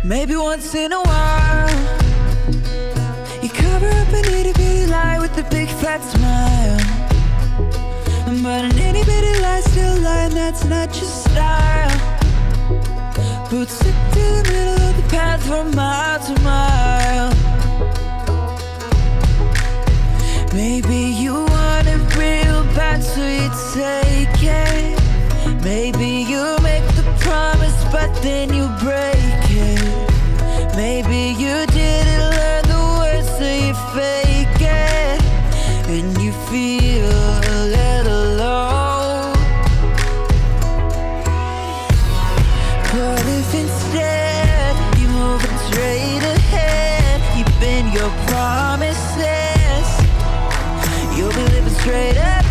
Maybe once in a while you cover up an itty bitty lie with a big fat smile. But an itty bitty lie still lying, that's not your style. But stick to the middle of the path from mile to mile. Maybe you want it real bad, so you take it. Maybe you make the promise, but then you break it. Maybe you didn't learn the words, so you fake it. And you feel a little low. But if instead you move it straight ahead, you bend your promises, you'll be living straight up.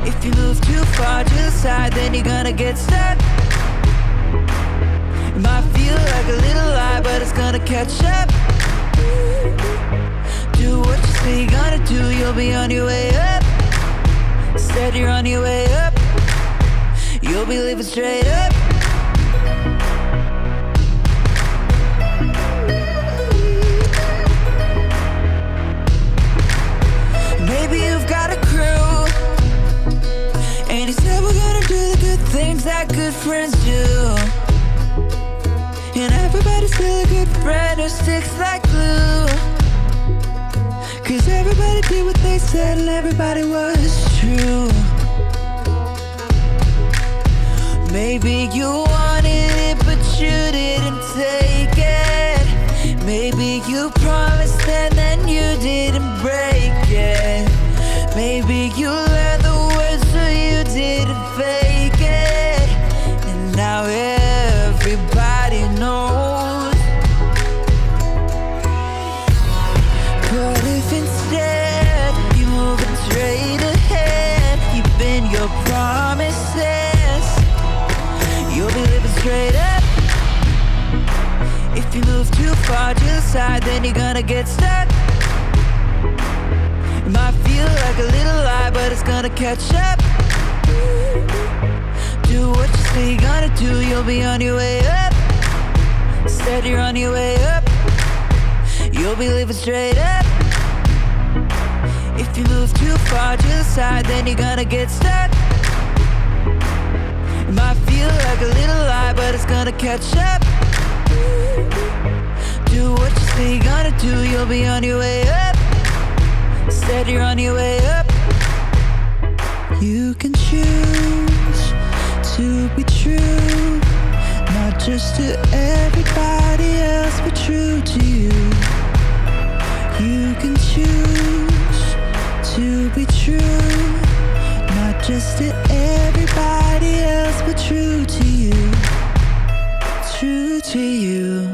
If you move too far to the side, then you're gonna get stuck. It might feel like a little lie, but it's gonna catch up. Do what you say you're gonna do, you'll be on your way up. Instead you're on your way up, you'll be living straight up. Maybe you've got a crew, and you said we're gonna do the good things that good friends do. And everybody's still a good friend who sticks like glue. 'Cause everybody did what they said and everybody was true. Maybe you wanted it but you didn't take it. Maybe you promised and then you didn't break it. Maybe you learned the words so you didn't fake it. And now everybody knows. But if instead you move it straight ahead, you bend your promises, you'll be living straight up. If you move too far to the side, then you're gonna get stuck. It might feel like a little lie, but it's gonna catch up. Do what you say you're gonna do, you'll be on your way up. Instead you're on your way up, you'll be living straight up. If you move too far to the side, then you're gonna get stuck. It might feel like a little lie, but it's gonna catch up. Do what you say you're gonna do, you'll be on your way up. Instead you're on your way up. You can choose to be true, not just to everybody else, but true to you. You can choose to be true, not just to everybody else, but true to you. True to you.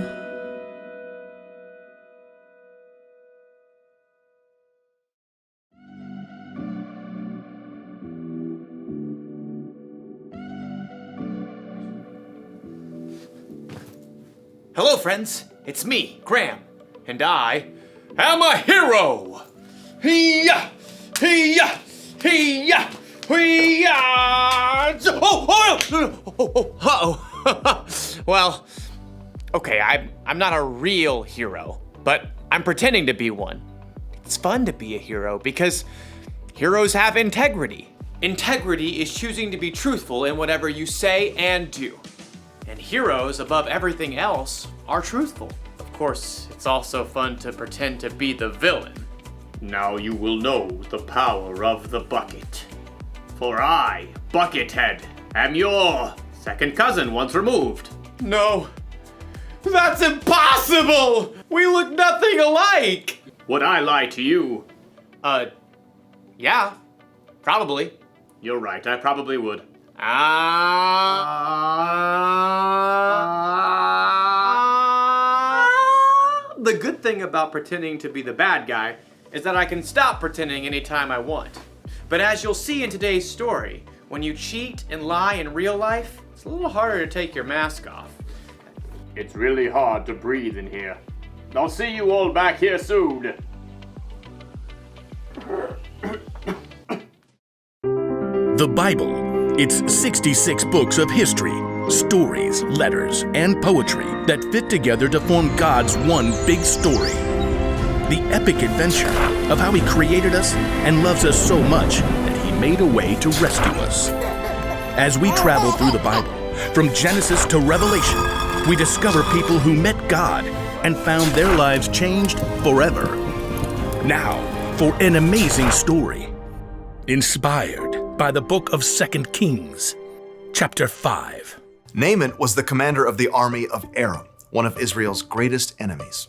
Hello, friends. It's me, Graham, and I am a hero. Hee-yah! Hee-yah! Hee-yah! Hee-yah! Uh-oh. Well, okay, I'm not a real hero, but I'm pretending to be one. It's fun to be a hero because heroes have integrity. Integrity is choosing to be truthful in whatever you say and do. And heroes, above everything else, are truthful. Of course, it's also fun to pretend to be the villain. Now you will know the power of the bucket. For I, Buckethead, am your second cousin once removed. No, that's impossible! We look nothing alike! Would I lie to you? Yeah, probably. You're right, I probably would. The good thing about pretending to be the bad guy is that I can stop pretending anytime I want. But as you'll see in today's story, when you cheat and lie in real life, it's a little harder to take your mask off. It's really hard to breathe in here. I'll see you all back here soon. The Bible. It's 66 books of history, Stories, letters, and poetry that fit together to form God's one big story. The epic adventure of how He created us and loves us so much that He made a way to rescue us. As we travel through the Bible, from Genesis to Revelation, we discover people who met God and found their lives changed forever. Now, for an amazing story, inspired by the book of 2 Kings, chapter 5. Naaman was the commander of the army of Aram, one of Israel's greatest enemies.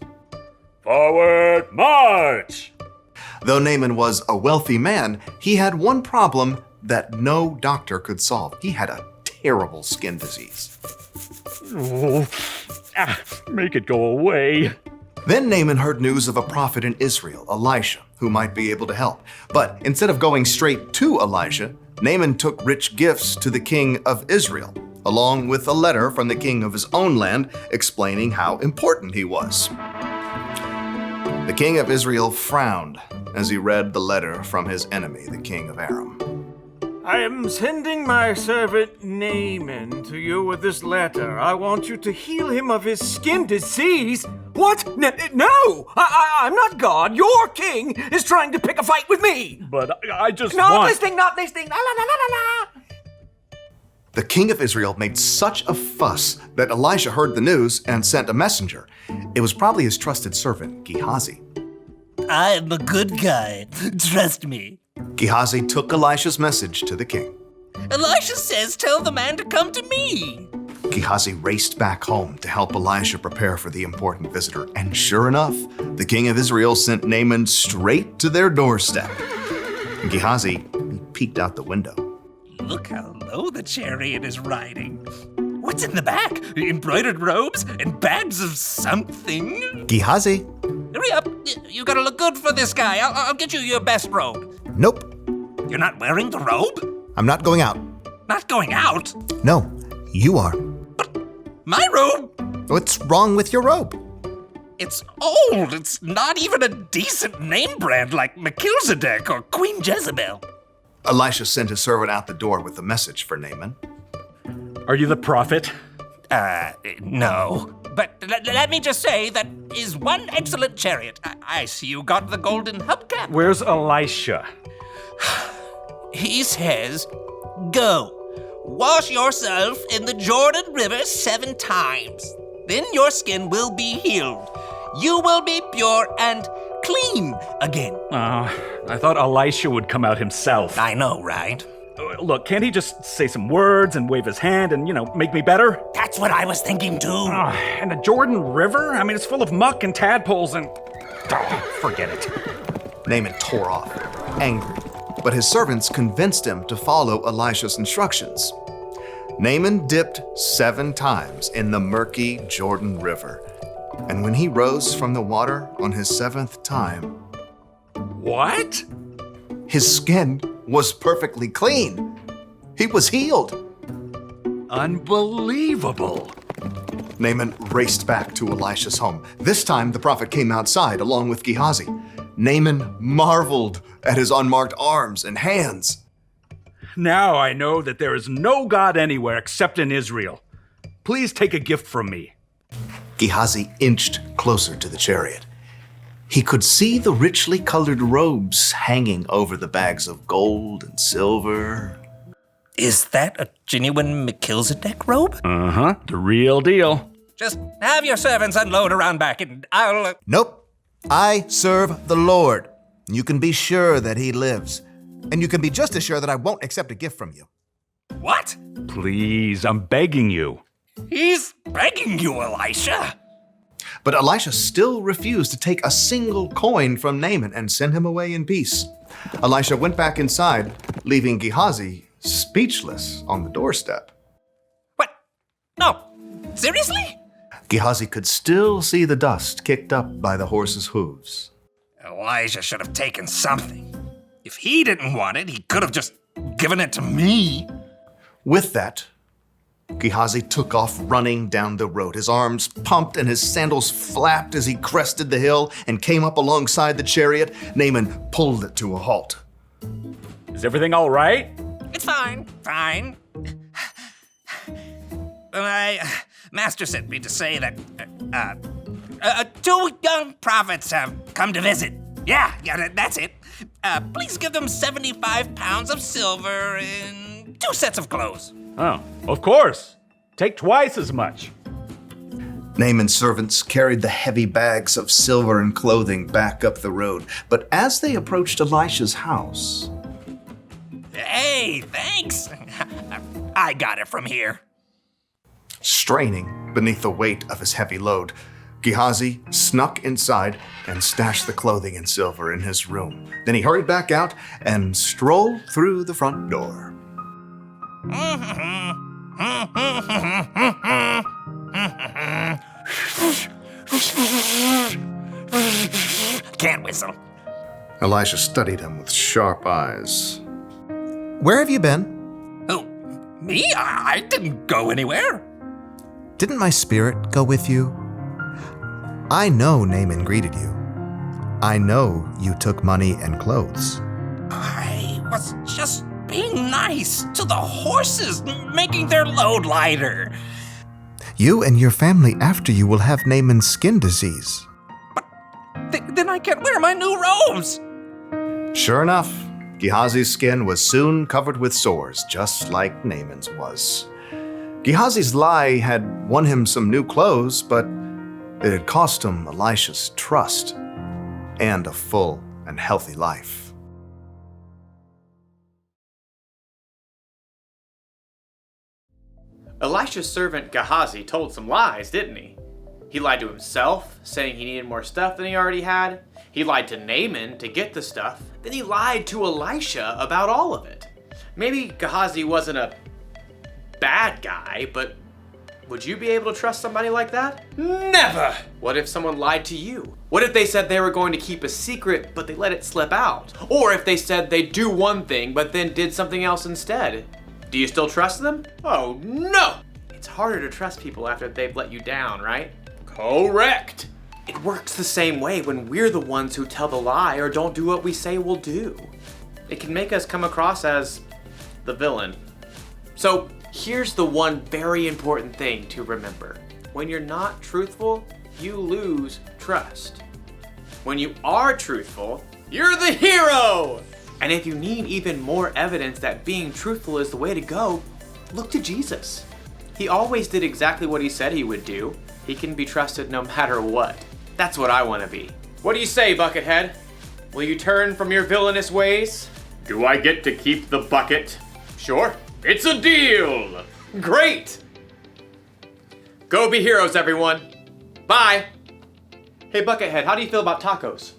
Forward march! Though Naaman was a wealthy man, he had one problem that no doctor could solve. He had a terrible skin disease. Make it go away. Then Naaman heard news of a prophet in Israel, Elisha, who might be able to help. But instead of going straight to Elisha, Naaman took rich gifts to the king of Israel, along with a letter from the king of his own land explaining how important he was. The king of Israel frowned as he read the letter from his enemy, the king of Aram. I am sending my servant Naaman to you with this letter. I want you to heal him of his skin disease. What? No! I'm not God. Your king is trying to pick a fight with me. But I just Not want... listening. La, la, la, la, la. The king of Israel made such a fuss that Elisha heard the news and sent a messenger. It was probably his trusted servant, Gehazi. I'm a good guy. Trust me. Gehazi took Elisha's message to the king. Elisha says tell the man to come to me. Gehazi raced back home to help Elisha prepare for the important visitor. And sure enough, the king of Israel sent Naaman straight to their doorstep. Gehazi peeked out the window. Look how low the chariot is riding. What's in the back? Embroidered robes and bags of something? Gehazi? Hurry up. You gotta look good for this guy. I'll get you your best robe. Nope, You're not wearing the robe? I'm not going out. Not going out? No, you are. My robe? What's wrong with your robe? It's old. It's not even a decent name brand like Melchizedek or Queen Jezebel. Elisha sent his servant out the door with a message for Naaman. Are you the prophet? No. But let me just say that is one excellent chariot. I see you got the golden hubcap. Where's Elisha? He says, go, wash yourself in the Jordan River 7 times. Then your skin will be healed. You will be pure and clean again. I thought Elisha would come out himself. I know, right? Look, can't he just say some words and wave his hand and, make me better? That's what I was thinking too. And the Jordan River? I mean, it's full of muck and tadpoles and... forget it. Naaman tore off, angry, but his servants convinced him to follow Elisha's instructions. Naaman dipped 7 times in the murky Jordan River, and when he rose from the water on his 7th time, What? his skin was perfectly clean. He was healed. Unbelievable. Naaman raced back to Elisha's home. This time, the prophet came outside along with Gehazi. Naaman marveled at his unmarked arms and hands. Now I know that there is no God anywhere except in Israel. Please take a gift from me. Gehazi inched closer to the chariot. He could see the richly colored robes hanging over the bags of gold and silver. Is that a genuine Melchizedek robe? Uh-huh, the real deal. Just have your servants unload around back and I'll... Nope. I serve the Lord. You can be sure that he lives. And you can be just as sure that I won't accept a gift from you. What? Please, I'm begging you. He's begging you, Elisha. But Elisha still refused to take a single coin from Naaman and send him away in peace. Elisha went back inside, leaving Gehazi speechless on the doorstep. What? No. Seriously? Gehazi could still see the dust kicked up by the horse's hooves. Elijah should have taken something. If he didn't want it, he could have just given it to me. With that, Gehazi took off running down the road. His arms pumped and his sandals flapped as he crested the hill and came up alongside the chariot. Naaman pulled it to a halt. Is everything all right? It's fine. Fine. Master sent me to say that 2 young prophets have come to visit. Yeah, that's it. Please give them 75 pounds of silver and 2 sets of clothes. Oh, of course. Take twice as much. Naaman's servants carried the heavy bags of silver and clothing back up the road, but as they approached Elisha's house... Hey, thanks. I got it from here. Straining beneath the weight of his heavy load, Gehazi snuck inside and stashed the clothing and silver in his room. Then he hurried back out and strolled through the front door. Can't whistle. Elisha studied him with sharp eyes. "Where have you been?" Oh, me? I didn't go anywhere. Didn't my spirit go with you? I know Naaman greeted you. I know you took money and clothes. I was just being nice to the horses, making their load lighter. You and your family after you will have Naaman's skin disease. Then I can't wear my new robes. Sure enough, Gehazi's skin was soon covered with sores, just like Naaman's was. Gehazi's lie had won him some new clothes, but it had cost him Elisha's trust and a full and healthy life. Elisha's servant Gehazi told some lies, didn't he? He lied to himself, saying he needed more stuff than he already had. He lied to Naaman to get the stuff. Then he lied to Elisha about all of it. Maybe Gehazi wasn't a bad guy, but would you be able to trust somebody like that? Never! What if someone lied to you? What if they said they were going to keep a secret, but they let it slip out? Or if they said they'd do one thing, but then did something else instead? Do you still trust them? Oh no! It's harder to trust people after they've let you down, right? Correct! It works the same way when we're the ones who tell the lie or don't do what we say we'll do. It can make us come across as the villain. So here's the one very important thing to remember. When you're not truthful, you lose trust. When you are truthful, you're the hero! And if you need even more evidence that being truthful is the way to go, look to Jesus. He always did exactly what he said he would do. He can be trusted no matter what. That's what I want to be. What do you say, Buckethead? Will you turn from your villainous ways? Do I get to keep the bucket? Sure. It's a deal! Great! Go be heroes, everyone. Bye! Hey, Buckethead, how do you feel about tacos?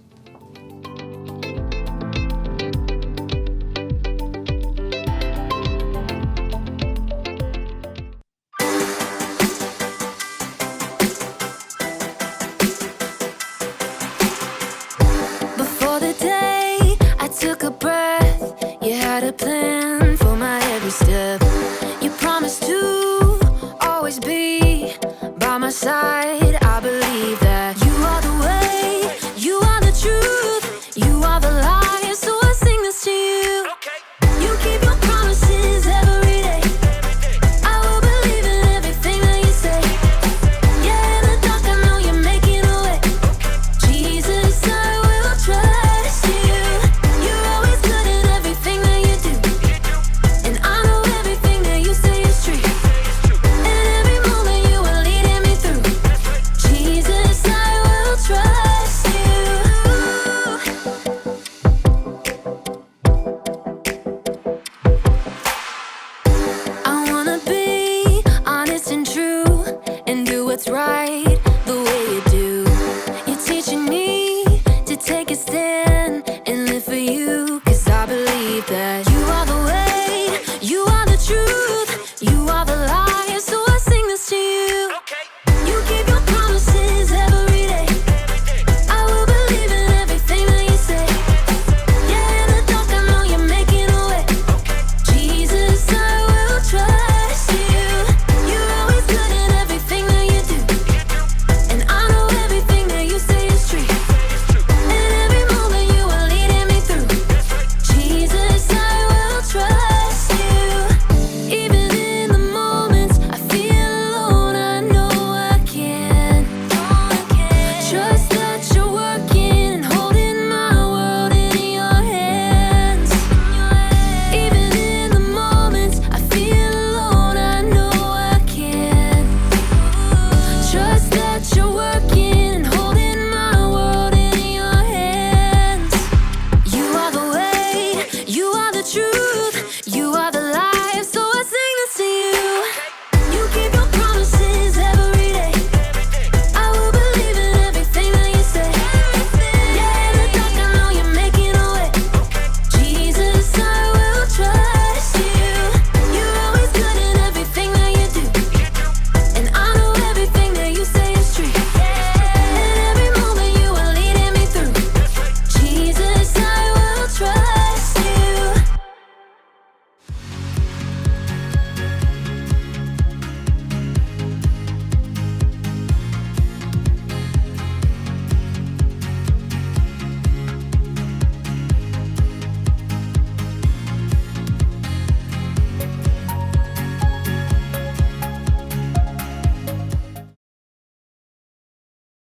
Before the day I took a breath, you had a plan for my every step. You promised to always be by my side. I believe that you are the way, you are the truth, you are the light. So I sing this to you. You keep your promises every day. I will believe in everything that you say. Yeah, in the dark I know you're making a way. Jesus, I will trust you. You're always good at everything that you do. And I know everything that you say is true. And every moment you are leading me through. Jesus, I will trust you. I wanna be honest and true and do what's right.